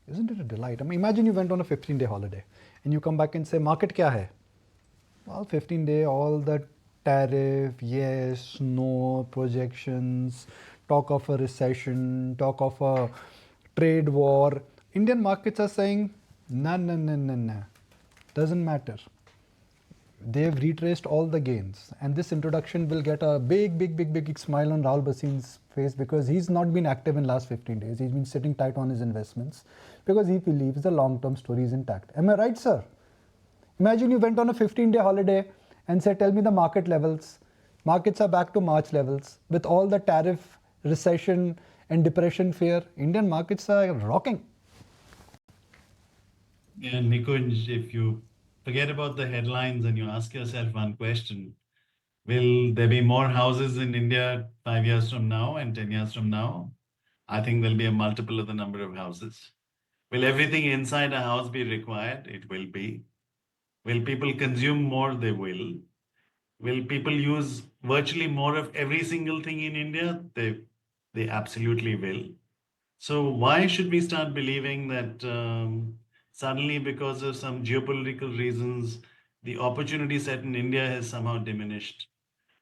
Isn't it a delight? I mean, imagine you went on a 15-day holiday and you come back and say, market kya hai? Well, 15-day, all the tariff, yes, no, projections, talk of a recession, talk of a trade war. Indian markets are saying, nah, nah, nah, nah, nah. Doesn't matter. They've retraced all the gains. And this introduction will get a big smile on Rahul Bhasin's face, because he's not been active in last 15 days. He's been sitting tight on his investments because he believes the long-term story is intact. Am I right, sir? Imagine you went on a 15-day holiday and said, tell me the market levels. Markets are back to March levels. With all the tariff, recession and depression fear, Indian markets are rocking. And Nikunj, if you forget about the headlines and you ask yourself one question, will there be more houses in India 5 years from now and 10 years from now? I think there'll be a multiple of the number of houses. Will everything inside a house be required? It will be. Will people consume more? They will. Will people use virtually more of every single thing in India? They absolutely will. So why should we start believing that suddenly, because of some geopolitical reasons, the opportunity set in India has somehow diminished?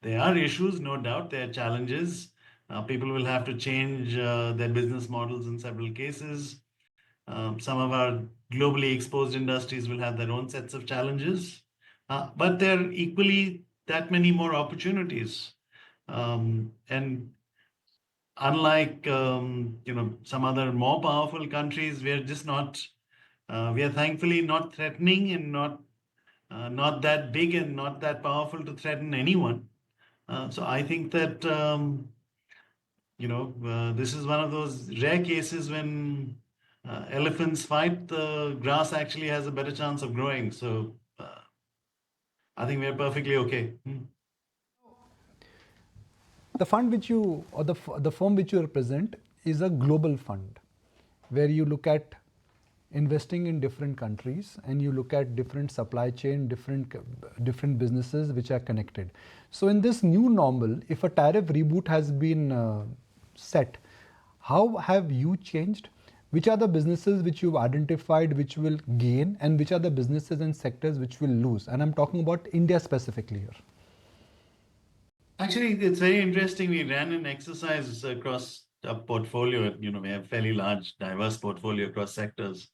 There are issues, no doubt. There are challenges. People will have to change their business models in several cases. Some of our globally exposed industries will have their own sets of challenges, but there are equally that many more opportunities. And unlike some other more powerful countries, we are just not. We are thankfully not threatening and not that big and not that powerful to threaten anyone. So I think that this is one of those rare cases when elephants fight, the grass actually has a better chance of growing. So I think we are perfectly okay. The fund which you, or the firm which you represent, is a global fund where you look at investing in different countries and you look at different supply chain, different businesses which are connected. So in this new normal, if a tariff reboot has been set, how have you changed? Which are the businesses which you've identified which will gain, and which are the businesses and sectors which will lose? And I'm talking about India specifically here. Actually, it's very interesting. We ran an exercise across a portfolio. We have fairly large, diverse portfolio across sectors.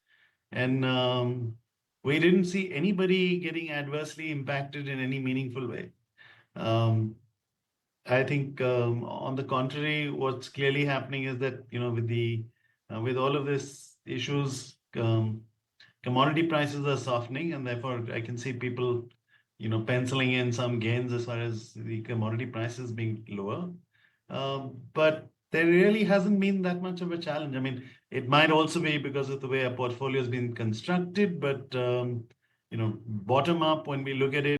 And we didn't see anybody getting adversely impacted in any meaningful way. I think, on the contrary, what's clearly happening is that with all of this issues, commodity prices are softening, and therefore I can see people penciling in some gains as far as the commodity prices being lower. But there really hasn't been that much of a challenge. I mean, it might also be because of the way our portfolio has been constructed, but bottom up, when we look at it,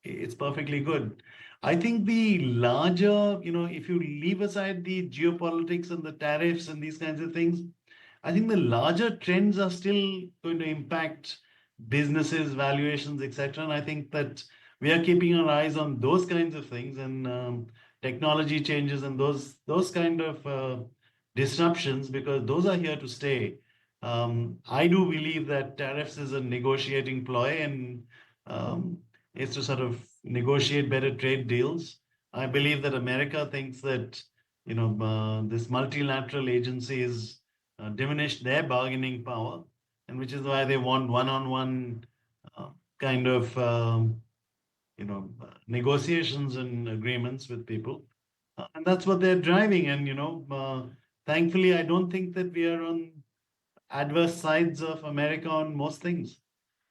it's perfectly good. I think the larger, if you leave aside the geopolitics and the tariffs and these kinds of things, I think the larger trends are still going to impact businesses, valuations, etc. And I think that we are keeping our eyes on those kinds of things, and technology changes and those kind of disruptions, because those are here to stay. I do believe that tariffs is a negotiating ploy, and is to sort of negotiate better trade deals. I believe that America thinks that this multilateral agencies diminish their bargaining power, and which is why they want one-on-one kind of negotiations and agreements with people, and that's what they're driving. And thankfully, I don't think that we are on adverse sides of America on most things.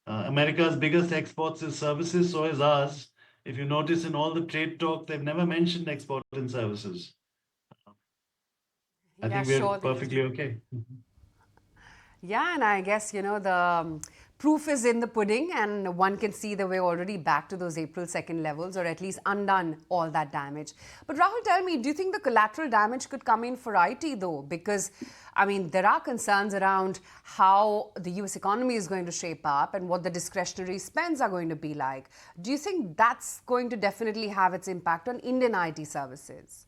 America's biggest exports is services, so is ours. If you notice in all the trade talk, they've never mentioned export and services. I Yeah, think we're sure they perfectly do. okay. Yeah, and I guess, the proof is in the pudding, and one can see that we're already back to those April 2nd levels, or at least undone all that damage. But Rahul, tell me, do you think the collateral damage could come in for IT though? Because, I mean, there are concerns around how the US economy is going to shape up and what the discretionary spends are going to be like. Do you think that's going to definitely have its impact on Indian IT services?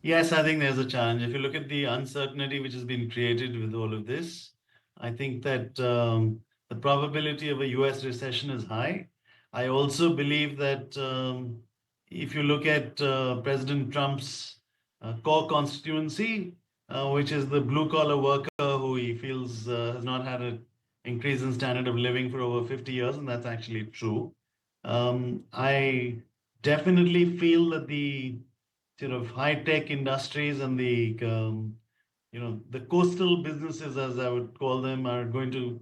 Yes, I think there's a challenge. If you look at the uncertainty which has been created with all of this, I think that the probability of a US recession is high. I also believe that if you look at President Trump's core constituency, which is the blue collar worker who he feels has not had an increase in standard of living for over 50 years, and that's actually true. I definitely feel that the sort of high tech industries and the the coastal businesses, as I would call them, are going to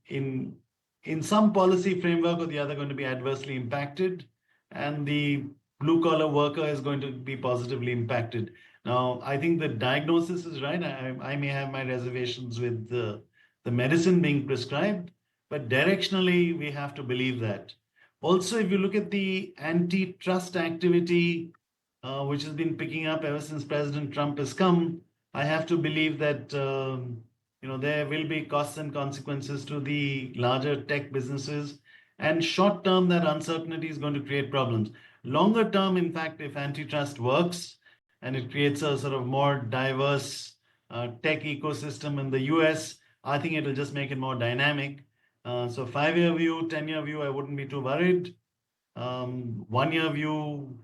in some policy framework or the other going to be adversely impacted, and the blue collar worker is going to be positively impacted. Now, I think the diagnosis is right. I may have my reservations with the medicine being prescribed, but directionally we have to believe that. Also, if you look at the antitrust activity which has been picking up ever since President Trump has come, I have to believe that there will be costs and consequences to the larger tech businesses. And short term, that uncertainty is going to create problems. Longer term, in fact, if antitrust works and it creates a sort of more diverse tech ecosystem in the US, I think it'll just make it more dynamic. So 5-year view, 10-year view, I wouldn't be too worried. 1-year view,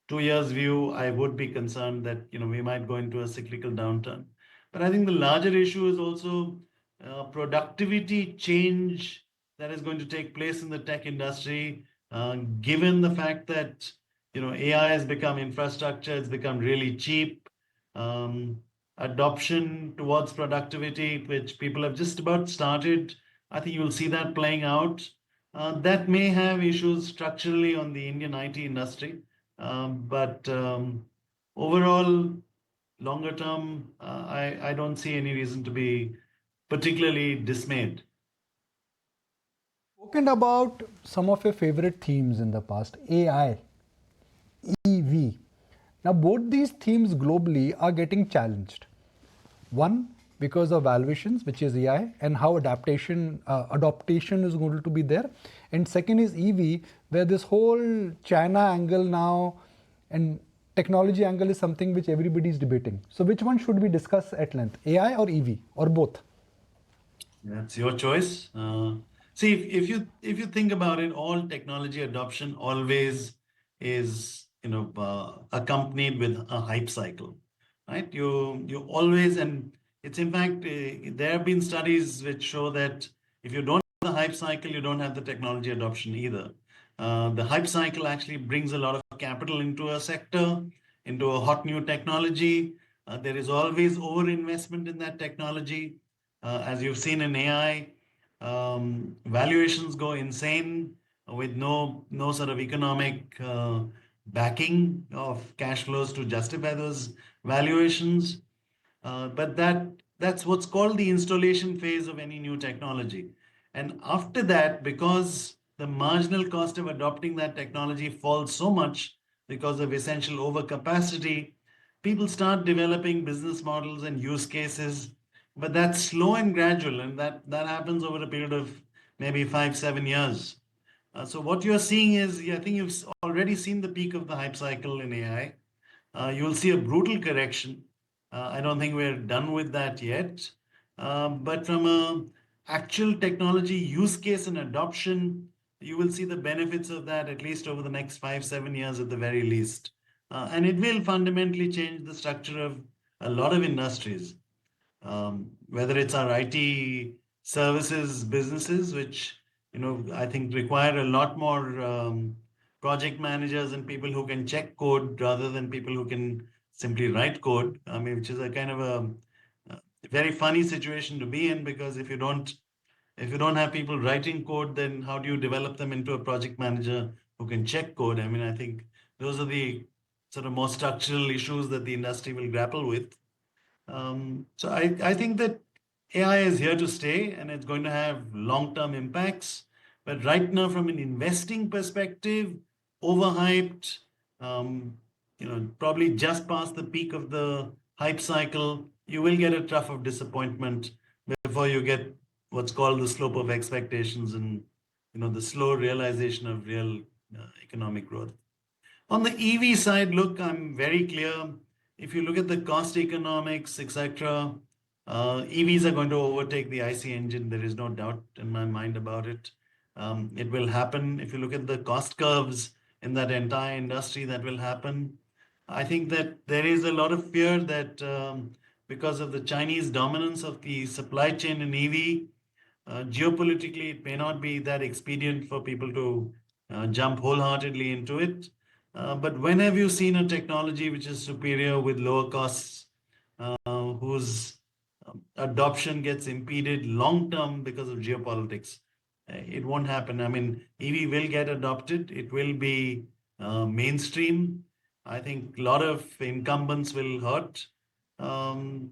2 years view, I would be concerned that we might go into a cyclical downturn. But I think the larger issue is also productivity change that is going to take place in the tech industry, given the fact that AI has become infrastructure, it's become really cheap. Um, Adoption towards productivity, which people have just about started, I think you'll see that playing out. That may have issues structurally on the Indian IT industry. But overall, longer term, I don't see any reason to be particularly dismayed. Spoken about some of your favorite themes in the past, AI, EV. Now, both these themes globally are getting challenged. One, because of valuations, which is AI, and how adaptation is going to be there. And second is EV, where this whole China angle now and technology angle is something which everybody is debating. So which one should we discuss at length, AI or EV, or both? That's your choice. See, if you think about it, all technology adoption always is accompanied with a hype cycle, right? You always, and it's in fact there have been studies which show that if you don't have the hype cycle, you don't have the technology adoption either. The hype cycle actually brings a lot of capital into a sector, into a hot new technology. There is always overinvestment in that technology. As you've seen in AI, valuations go insane with no sort of economic backing of cash flows to justify those valuations. But that's what's called the installation phase of any new technology. And after that, because the marginal cost of adopting that technology falls so much because of essential overcapacity, people start developing business models and use cases. But that's slow and gradual, and that happens over a period of maybe 5-7 years. So what you're seeing is, I think you've already seen the peak of the hype cycle in AI. You'll see a brutal correction. I don't think we're done with that yet. But from a actual technology use case and adoption, you will see the benefits of that at least over the next 5-7 years at the very least. And it will fundamentally change the structure of a lot of industries, whether it's our IT services businesses, which I think require a lot more project managers and people who can check code rather than people who can simply write code. I mean, which is a kind of a very funny situation to be in, because if you don't have people writing code, then how do you develop them into a project manager who can check code? I mean, I think those are the sort of more structural issues that the industry will grapple with. So I think that AI is here to stay and it's going to have long-term impacts. But right now, from an investing perspective, overhyped, probably just past the peak of the hype cycle, you will get a trough of disappointment before you get what's called the slope of expectations and the slow realization of real economic growth. On the EV side, look, I'm very clear. if you look at the cost economics, etc., EVs are going to overtake the IC engine. There is no doubt in my mind about it. It will happen. If you look at the cost curves in that entire industry, that will happen. I think that there is a lot of fear that because of the Chinese dominance of the supply chain in EV, geopolitically, it may not be that expedient for people to jump wholeheartedly into it. But when have you seen a technology which is superior with lower costs, whose adoption gets impeded long term because of geopolitics? It won't happen. I mean, EV will get adopted. It will be mainstream. I think a lot of incumbents will hurt, and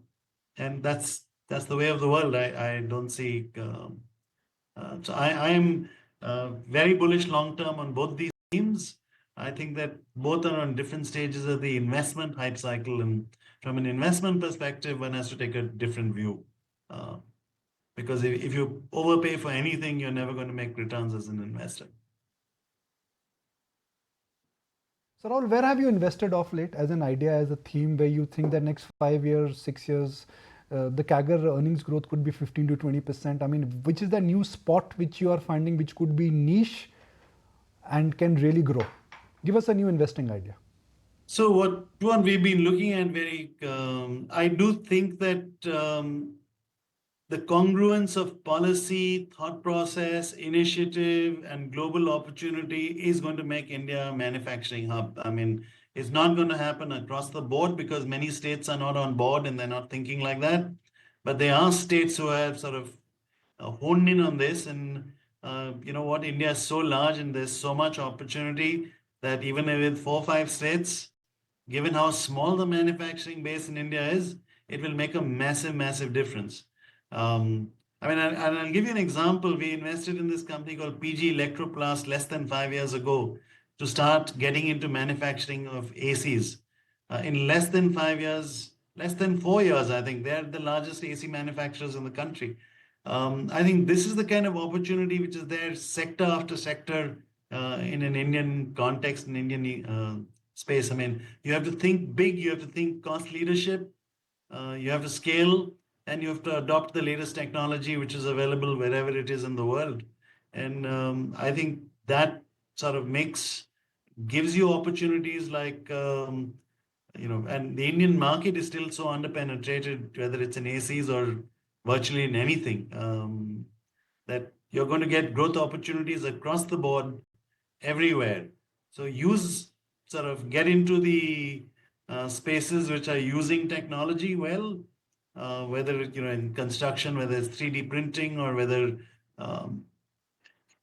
that's the way of the world. I don't see. So I am very bullish long term on both these themes. I think that both are on different stages of the investment hype cycle, and from an investment perspective, one has to take a different view. Because if you overpay for anything, you're never going to make returns as an investor. So Rahul, where have you invested off late as an idea, as a theme, where you think that next 5 years, 6 years, the CAGR earnings growth could be 15 to 20%? I mean, which is the new spot which you are finding which could be niche and can really grow? Give us a new investing idea. So what we've been looking at I do think that the congruence of policy, thought process, initiative, and global opportunity is going to make India a manufacturing hub. I mean, it's not going to happen across the board because many states are not on board and they're not thinking like that. But there are states who have sort of honed in on this. And you know what? India is so large and there's so much opportunity that even with 4 or 5 states, given how small the manufacturing base in India is, it will make a massive, massive difference. I mean, I'll give you an example. We invested in this company called PG Electroplast less than 5 years ago to start getting into manufacturing of ACs. In less than 5 years, less than 4 years, I think they're the largest AC manufacturers in the country. I think this is the kind of opportunity which is there sector after sector in an Indian context, in Indian space. I mean, you have to think big, you have to think cost leadership, you have to scale, and you have to adopt the latest technology which is available wherever it is in the world. And I think that sort of gives you opportunities like, you know, and the Indian market is still so underpenetrated, whether it's in ACs or virtually in anything, that you're going to get growth opportunities across the board everywhere. So get into the spaces which are using technology well, whether in construction, whether it's 3D printing, or whether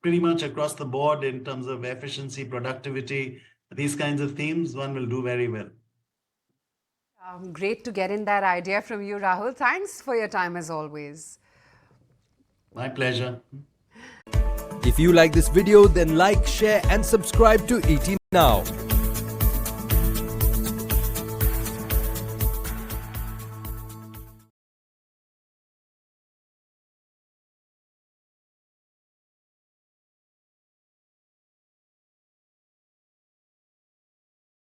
pretty much across the board in terms of efficiency, productivity, these kinds of themes, one will do very well. Great to get in that idea from you, Rahul. Thanks for your time as always. My pleasure. If you like this video, then like, share and subscribe to ET Now.